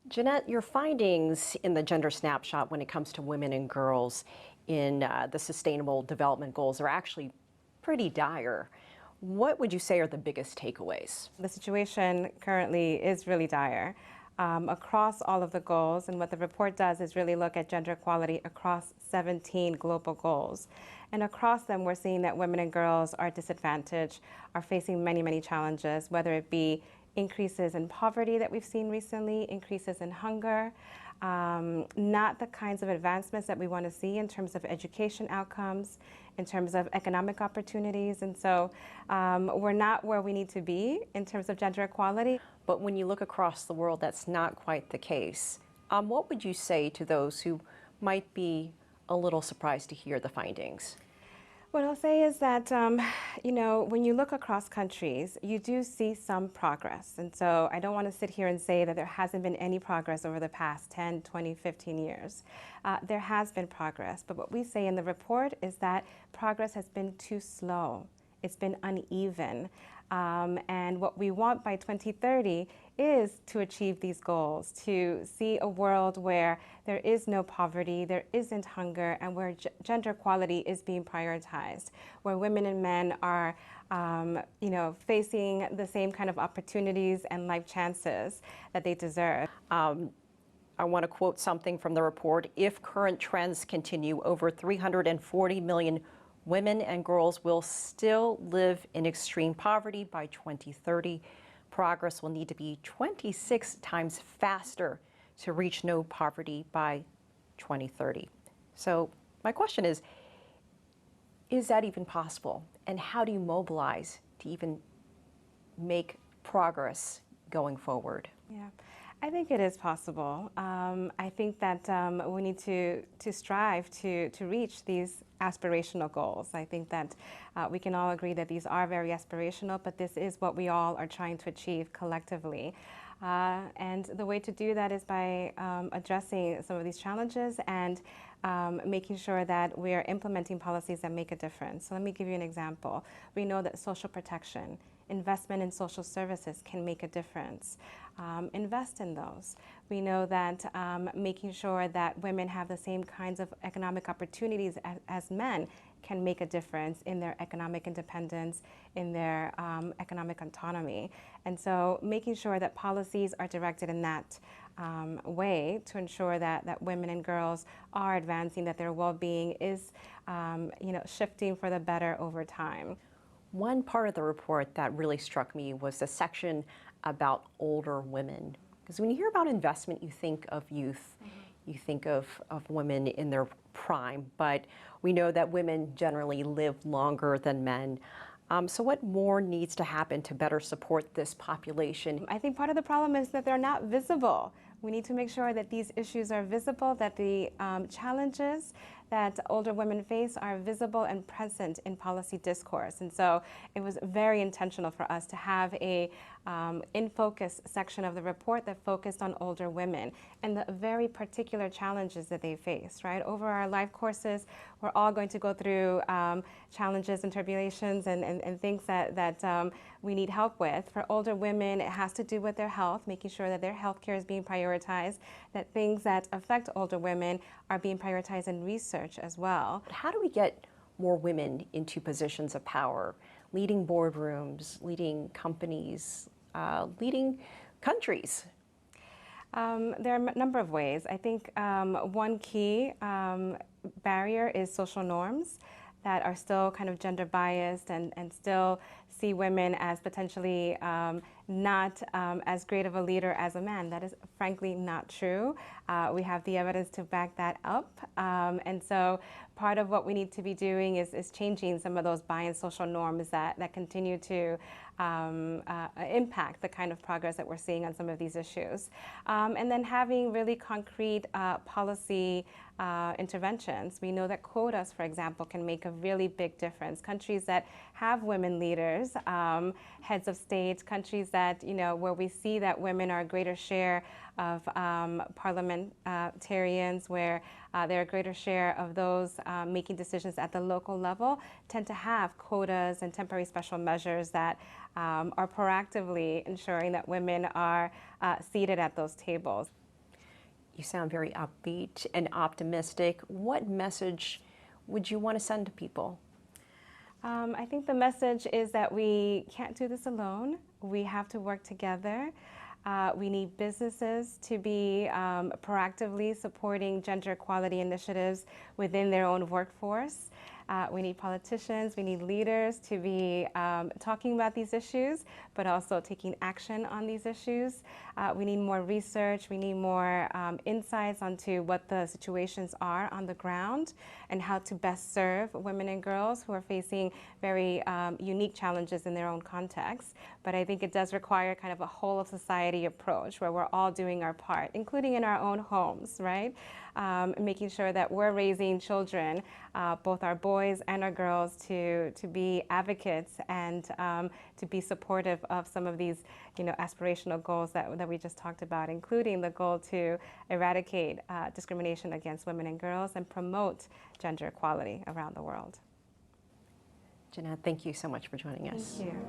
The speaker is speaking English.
Jeanette, your findings in the gender snapshot when it comes to women and girls in the Sustainable Development Goals are actually pretty dire. What would you say are the biggest takeaways? The situation currently is really dire across all of the goals, and what the report does is really look at gender equality across 17 global goals. And across them, we're seeing that women and girls are disadvantaged, are facing many, many challenges, whether it be increases in poverty that we've seen recently, increases in hunger, not the kinds of advancements that we want to see in terms of education outcomes, in terms of economic opportunities. And so we're not where we need to be in terms of gender equality. But when you look across the world, that's not quite the case. What would you say to those who might be a little surprised to hear the findings? What I'll say is that, when you look across countries, you do see some progress. And so I don't want to sit here and say that there hasn't been any progress over the past 10, 20, 15 years. There has been progress. But what we say in the report is that progress has been too slow. It's been uneven. And what we want by 2030 is to achieve these goals, to see a world where there is no poverty, there isn't hunger, and where gender equality is being prioritized, where women and men are facing the same kind of opportunities and life chances that they deserve. I want to quote something from the report. If current trends continue, over 340 million women and girls will still live in extreme poverty by 2030. Progress will need to be 26 times faster to reach no poverty by 2030. So my question is that even possible? And how do you mobilize to even make progress going forward? Yeah. I think it is possible. I think that we need to strive to reach these aspirational goals. I think that we can all agree that these are very aspirational, but this is what we all are trying to achieve collectively. And the way to do that is by addressing some of these challenges and making sure that we are implementing policies that make a difference. So let me give you an example. We know that social protection, investment in social services can make a difference. Invest in those. We know that making sure that women have the same kinds of economic opportunities as men can make a difference in their economic independence, in their economic autonomy. And so making sure that policies are directed in that way to ensure that women and girls are advancing, that their well-being is shifting for the better over time. One part of the report that really struck me was the section about older women. Because when you hear about investment, you think of youth, you think of women in their prime, but we know that women generally live longer than men. So what more needs to happen to better support this population? I think part of the problem is that they're not visible. We need to make sure that these issues are visible, that the challenges that older women face are visible and present in policy discourse. And so it was very intentional for us to have a in focus section of the report that focused on older women and the very particular challenges that they face, right? Over our life courses, we're all going to go through challenges and tribulations and things that we need help with. For older women, it has to do with their health, making sure that their health care is being prioritized, that things that affect older women are being prioritized in research as well. How do we get more women into positions of power, leading boardrooms, leading companies, leading countries? There are a number of ways. I think one key barrier is social norms that are still kind of gender biased and still see women as potentially not as great of a leader as a man. That is frankly not true. We have the evidence to back that up. And so part of what we need to be doing is changing some of those biased social norms that continue to impact the kind of progress that we're seeing on some of these issues. And then having really concrete policy interventions. We know that quotas, for example, can make a really big difference. Countries that have women leaders, heads of state, countries that, where we see that women are a greater share of parliamentarians, where they're a greater share of those making decisions at the local level, tend to have quotas and temporary special measures that are proactively ensuring that women are seated at those tables. You sound very upbeat and optimistic. What message would you want to send to people? I think the message is that we can't do this alone. We have to work together. We need businesses to be proactively supporting gender equality initiatives within their own workforce. We need politicians, we need leaders to be talking about these issues, but also taking action on these issues. We need more research, we need more insights onto what the situations are on the ground and how to best serve women and girls who are facing very unique challenges in their own context. But I think it does require kind of a whole of society approach where we're all doing our part, including in our own homes, right? Making sure that we're raising children, both our boys and our girls, to be advocates and to be supportive of some of these, aspirational goals that we just talked about, including the goal to eradicate discrimination against women and girls and promote gender equality around the world. Jeanette, thank you so much for joining us. Thank you.